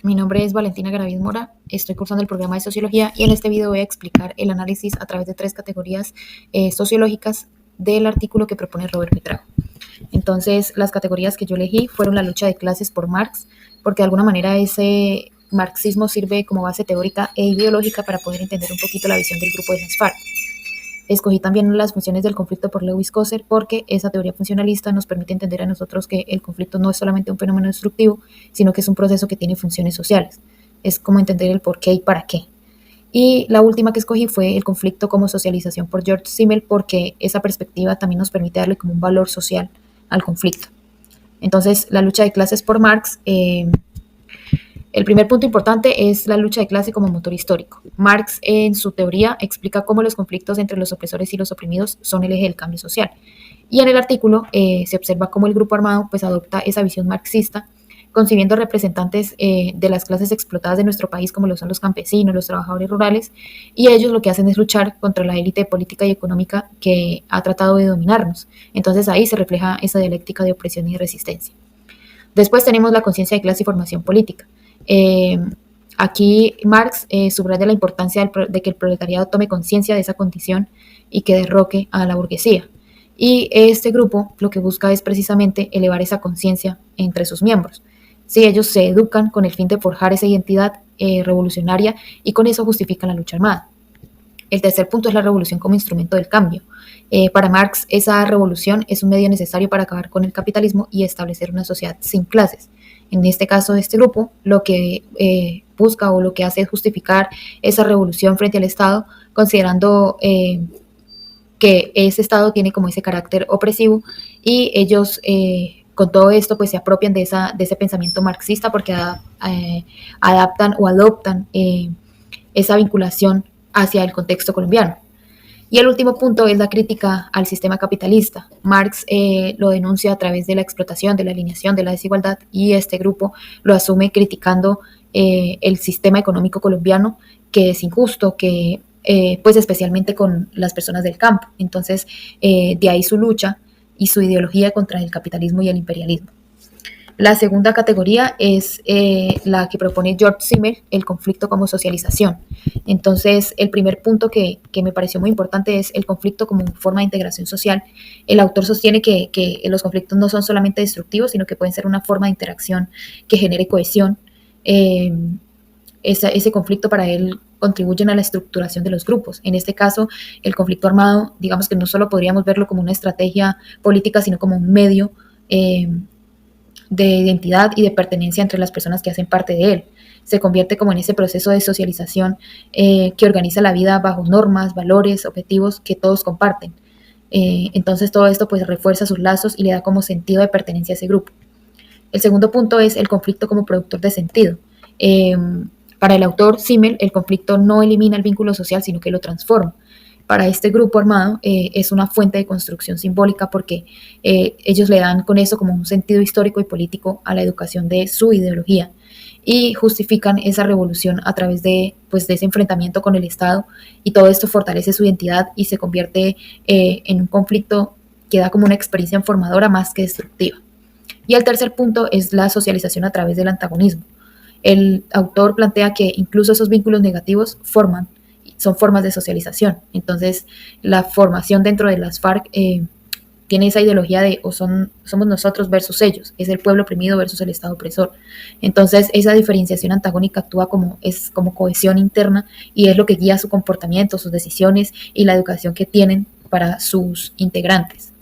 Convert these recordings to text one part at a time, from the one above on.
Mi nombre es Valentina Garaviz Mora, estoy cursando el programa de Sociología y en este video voy a explicar el análisis a través de tres categorías sociológicas del artículo que propone Robert Mitrao. Entonces, las categorías que yo elegí fueron la lucha de clases por Marx, porque de alguna manera ese marxismo sirve como base teórica e ideológica para poder entender un poquito la visión del grupo de las FARC. Escogí también las funciones del conflicto por Lewis Coser porque esa teoría funcionalista nos permite entender a nosotros que el conflicto no es solamente un fenómeno destructivo, sino que es un proceso que tiene funciones sociales. Es como entender el por qué y para qué. Y la última que escogí fue el conflicto como socialización por George Simmel porque esa perspectiva también nos permite darle como un valor social al conflicto. Entonces, la lucha de clases por Marx, el primer punto importante es la lucha de clase como motor histórico. Marx, en su teoría, explica cómo los conflictos entre los opresores y los oprimidos son el eje del cambio social. Y en el artículo se observa cómo el grupo armado pues, adopta esa visión marxista, concibiendo representantes de las clases explotadas de nuestro país, como lo son los campesinos, los trabajadores rurales, y ellos lo que hacen es luchar contra la élite política y económica que ha tratado de dominarnos. Entonces ahí se refleja esa dialéctica de opresión y resistencia. Después tenemos la conciencia de clase y formación política. Aquí Marx subraya la importancia de que el proletariado tome conciencia de esa condición y que derroque a la burguesía. Y este grupo lo que busca es precisamente elevar esa conciencia entre sus miembros. Sí, ellos se educan con el fin de forjar esa identidad revolucionaria y con eso justifican la lucha armada. El tercer punto es la revolución como instrumento del cambio. Para Marx, esa revolución es un medio necesario para acabar con el capitalismo y establecer una sociedad sin clases. En este caso de este grupo, lo que busca o lo que hace es justificar esa revolución frente al Estado, considerando que ese Estado tiene como ese carácter opresivo y ellos con todo esto pues se apropian de ese pensamiento marxista porque adaptan o adoptan esa vinculación hacia el contexto colombiano. Y el último punto es la crítica al sistema capitalista. Marx lo denuncia a través de la explotación, de la alineación, de la desigualdad, y este grupo lo asume criticando el sistema económico colombiano, que es injusto, que pues especialmente con las personas del campo. Entonces, de ahí su lucha y su ideología contra el capitalismo y el imperialismo. La segunda categoría es la que propone George Simmel, el conflicto como socialización. Entonces, el primer punto que me pareció muy importante es el conflicto como forma de integración social. El autor sostiene que los conflictos no son solamente destructivos, sino que pueden ser una forma de interacción que genere cohesión. Ese conflicto para él contribuyen a la estructuración de los grupos. En este caso, el conflicto armado, digamos que no solo podríamos verlo como una estrategia política, sino como un medio de identidad y de pertenencia entre las personas que hacen parte de él. Se convierte como en ese proceso de socialización que organiza la vida bajo normas, valores, objetivos que todos comparten. Entonces todo esto pues refuerza sus lazos y le da como sentido de pertenencia a ese grupo. El segundo punto es el conflicto como productor de sentido. Para el autor Simmel, el conflicto no elimina el vínculo social, sino que lo transforma. Para este grupo armado es una fuente de construcción simbólica porque ellos le dan con eso como un sentido histórico y político a la educación de su ideología y justifican esa revolución a través de ese enfrentamiento con el Estado, y todo esto fortalece su identidad y se convierte en un conflicto que da como una experiencia formadora más que destructiva. Y el tercer punto es la socialización a través del antagonismo. El autor plantea que incluso esos vínculos negativos son formas de socialización. Entonces, la formación dentro de las FARC tiene esa ideología de somos nosotros versus ellos, es el pueblo oprimido versus el Estado opresor. Entonces, esa diferenciación antagónica actúa como cohesión interna y es lo que guía su comportamiento, sus decisiones y la educación que tienen para sus integrantes.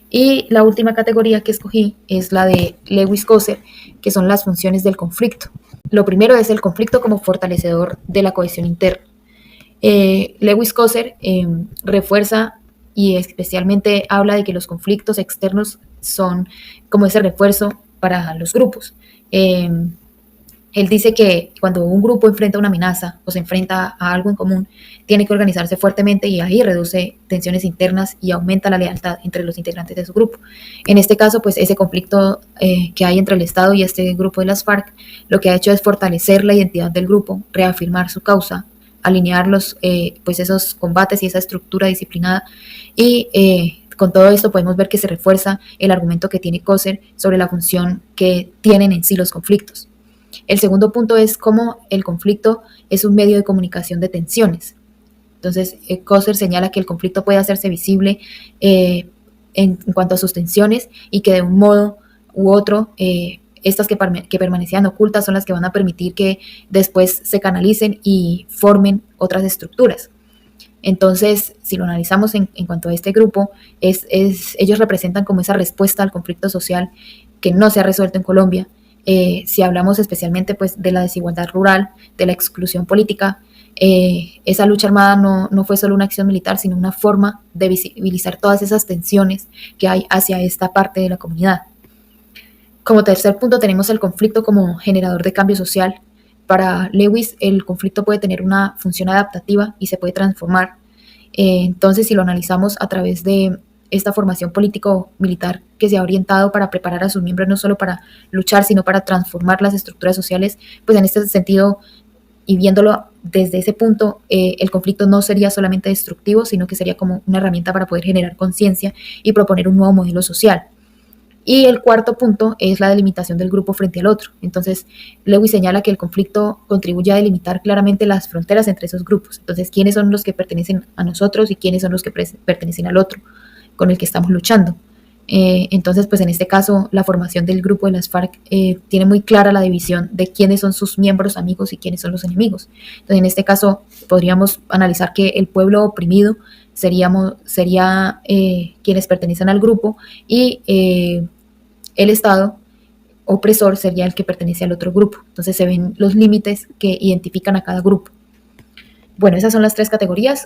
Y la última categoría que escogí es la de Lewis Coser, que son las funciones del conflicto. Lo primero es el conflicto como fortalecedor de la cohesión interna. Lewis Coser refuerza y especialmente habla de que los conflictos externos son como ese refuerzo para los grupos. Él dice que cuando un grupo enfrenta una amenaza o se enfrenta a algo en común, tiene que organizarse fuertemente y ahí reduce tensiones internas y aumenta la lealtad entre los integrantes de su grupo. En este caso, pues ese conflicto que hay entre el Estado y este grupo de las FARC, lo que ha hecho es fortalecer la identidad del grupo, reafirmar su causa, alinear esos combates y esa estructura disciplinada y con todo esto podemos ver que se refuerza el argumento que tiene Coser sobre la función que tienen en sí los conflictos. El segundo punto es cómo el conflicto es un medio de comunicación de tensiones. Entonces, Coser señala que el conflicto puede hacerse visible en cuanto a sus tensiones y que de un modo u otro estas que permanecían ocultas son las que van a permitir que después se canalicen y formen otras estructuras. Entonces, si lo analizamos en cuanto a este grupo, ellos representan como esa respuesta al conflicto social que no se ha resuelto en Colombia. Si hablamos especialmente pues, de la desigualdad rural, de la exclusión política, esa lucha armada no fue solo una acción militar, sino una forma de visibilizar todas esas tensiones que hay hacia esta parte de la comunidad. Como tercer punto tenemos el conflicto como generador de cambio social. Para Lewis, el conflicto puede tener una función adaptativa y se puede transformar. Entonces, si lo analizamos a través de esta formación político-militar que se ha orientado para preparar a sus miembros no solo para luchar, sino para transformar las estructuras sociales, pues en este sentido, y viéndolo desde ese punto, el conflicto no sería solamente destructivo, sino que sería como una herramienta para poder generar conciencia y proponer un nuevo modelo social. Y el cuarto punto es la delimitación del grupo frente al otro. Entonces, Lewis señala que el conflicto contribuye a delimitar claramente las fronteras entre esos grupos. Entonces, quiénes son los que pertenecen a nosotros y quiénes son los que pertenecen al otro con el que estamos luchando. Entonces, pues en este caso, la formación del grupo de las FARC tiene muy clara la división de quiénes son sus miembros amigos y quiénes son los enemigos. Entonces, en este caso, podríamos analizar que el pueblo oprimido sería quienes pertenecen al grupo y el Estado opresor sería el que pertenece al otro grupo. Entonces se ven los límites que identifican a cada grupo. Bueno, esas son las tres categorías,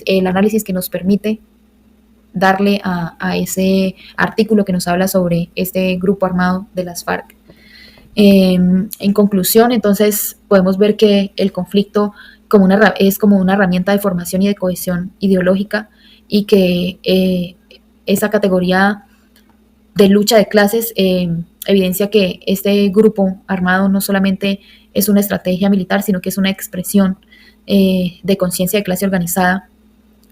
el análisis que nos permite darle a ese artículo que nos habla sobre este grupo armado de las FARC. En conclusión, entonces podemos ver que el conflicto es como una herramienta de formación y de cohesión ideológica y que esa categoría de lucha de clases evidencia que este grupo armado no solamente es una estrategia militar, sino que es una expresión de conciencia de clase organizada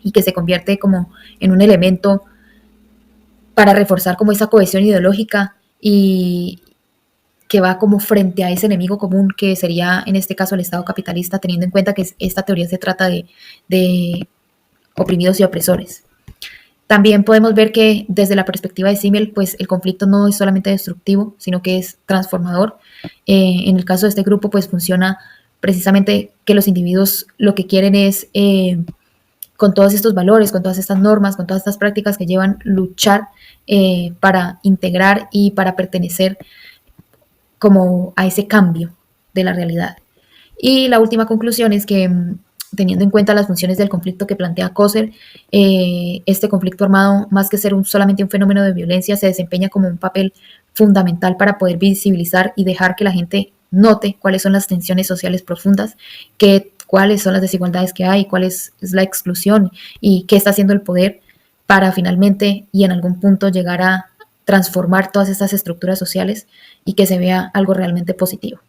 y que se convierte como en un elemento para reforzar como esa cohesión ideológica y que va como frente a ese enemigo común que sería en este caso el Estado capitalista, teniendo en cuenta que esta teoría se trata de oprimidos y opresores. También podemos ver que desde la perspectiva de Simmel, pues el conflicto no es solamente destructivo, sino que es transformador. En el caso de este grupo, pues funciona precisamente que los individuos lo que quieren es, con todos estos valores, con todas estas normas, con todas estas prácticas que llevan, luchar para integrar y para pertenecer como a ese cambio de la realidad. Y la última conclusión es que teniendo en cuenta las funciones del conflicto que plantea Coser, este conflicto armado, más que ser solamente un fenómeno de violencia, se desempeña como un papel fundamental para poder visibilizar y dejar que la gente note cuáles son las tensiones sociales profundas, cuáles son las desigualdades que hay, cuál es la exclusión y qué está haciendo el poder para finalmente y en algún punto llegar a transformar todas estas estructuras sociales y que se vea algo realmente positivo.